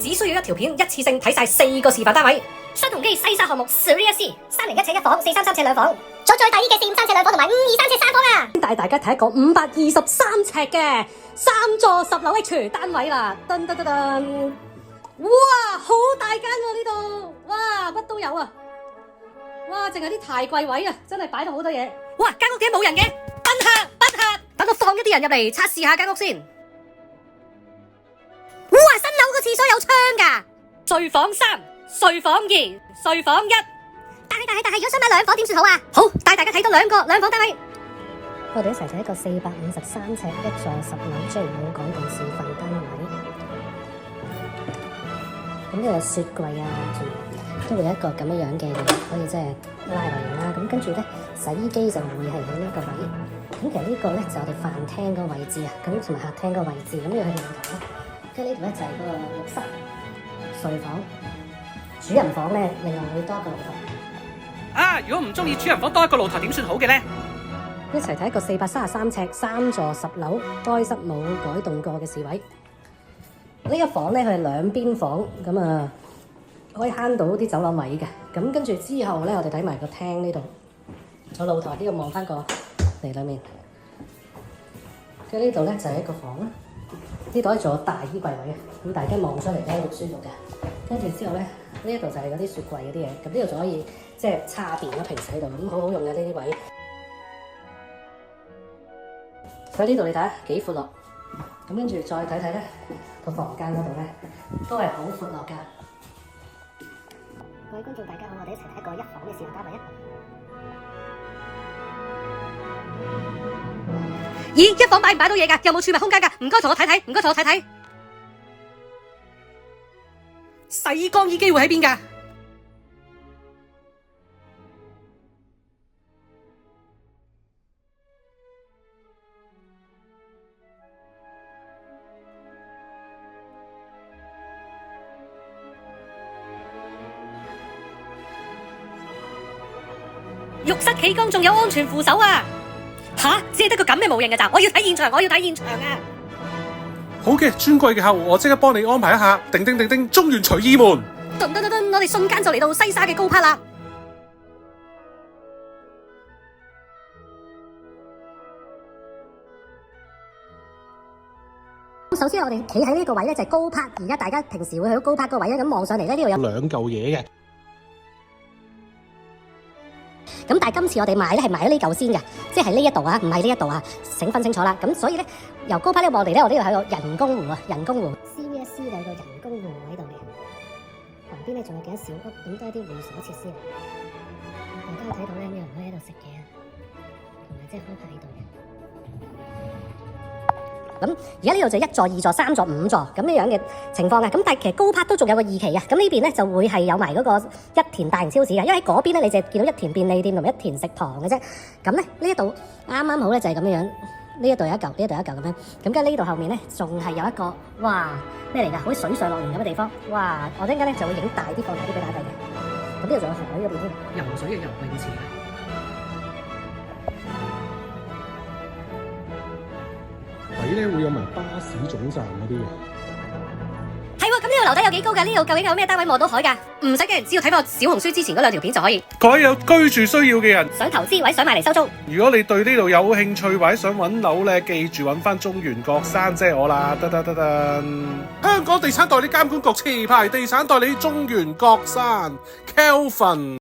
只需要一條片，一次性睇晒4個示範單位。相同基西沙項目 301C，301尺一房，433尺兩房，再大啲嘅453尺兩房同埋523尺三房啊！帶大家睇一個523尺嘅3座10樓 H 單位啦，噔噔噔噔，哇，好大間喎呢度，哇，乜都有啊，哇，淨係啲太貴位啊，真係擺到好多嘢。哇，間屋點冇人嘅？賓客，等我放一啲人入嚟測試下間屋先。哇，新樓個廁所有窗㗎，睡房3、睡房2、睡房1。但係如果想買兩房點算好啊？好，帶大家睇到兩房單位。我哋一齊睇一個453尺1座10樓 J 5港共示範單位。咁呢個雪櫃啊，都會有一個咁樣嘅嘢，可以即係拉落嚟啦。咁跟住咧，洗衣機就會係喺呢個位。咁其實呢個咧就我哋飯廳個位置啊，咁同埋客廳個位置，咁呢個係露台。跟住呢度咧就係嗰個浴室、睡房、主人房咧，另外會多一個露台。啊！如果唔中意主人房多一個露台點算好嘅呢？一齊睇一個433尺3座10樓該室冇改動過嘅士位。呢個房咧佢係兩邊房，咁啊可以慳到啲走廊位嘅。咁跟住之後咧，我哋睇埋個廳呢度，個露台呢度望翻個嚟裏面。跟住呢度咧就係一個房啦，呢度可以做個大衣櫃位嘅，咁大家望出嚟咧好舒服嘅。跟住之後咧，呢一度就係嗰啲雪櫃嗰啲嘢，咁呢度就可以即係插電啦，平時喺度咁好好用嘅呢啲位。所以呢度你睇下幾闊落，咁跟住再睇睇咧個房間嗰度咧都係好闊落㗎。各位觀眾大家好，我哋一齊睇一個1房嘅示範單位啊！咦，1房擺唔擺到嘢㗎？有冇儲物空間㗎？唔該同我睇睇，唔該同我睇睇。洗乾衣機會喺邊㗎？浴室企缸仲有安全扶手啊！吓，只係得個咁嘅模型㗎咋？我要睇現場，我要睇現場啊！好嘅，尊貴嘅客戶，我即刻幫你安排一下。叮叮叮叮，中原隨意門。噔噔噔噔，我哋瞬間就嚟到西沙嘅高拍啦！首先我哋企喺呢個位咧就係高拍，而家大家平時會去到高拍個位啊，咁望上嚟咧呢度有兩嚿嘢嘅。咁但係今次我哋買咧係買咗呢嚿先嘅，即係呢一度啊，唔係呢一度啊，請分清楚啦。咁所以咧由高拍呢望嚟咧，我呢度係個人工湖啊，人工湖 CVSC 有個人工湖喺度嘅，旁邊咧仲有幾間小屋，咁都係啲會所設施嚟。大家睇到咧，有人可以喺度食嘢啊，同埋即係高拍喺度嘅。咁而家呢度就1座、2座、3座、5座咁樣嘅情況嘅，咁但係其實高拍都仲有個2期啊，咁呢邊咧就會係有埋嗰個一田大型超市嘅，因為喺嗰邊咧你就見到一田便利店同埋一田食堂嘅啫，咁咧呢一度啱啱好咧就係咁樣樣，呢一度有一嚿，呢一度有一嚿咁樣，咁跟住呢度後面咧仲係有一個，哇咩嚟㗎？好似水上樂園咁嘅地方，哇！我陣間咧就會影大啲放大啲俾大家睇嘅，咁呢度仲有海嗰邊添，游水嘅游泳池。底咧會有埋巴士總站嗰啲嘅。係喎，咁呢度樓底有幾高㗎？呢度究竟有咩單位望到海㗎？唔使驚，只要睇翻我小紅書之前嗰2條片就可以。各位有居住需要嘅人，想投資或者想買嚟收租，如果你對呢度有興趣或者想揾樓咧，記住揾翻中原國山即係我啦。得。香港地產代理監管局持牌地產代理中原國山 Kelvin。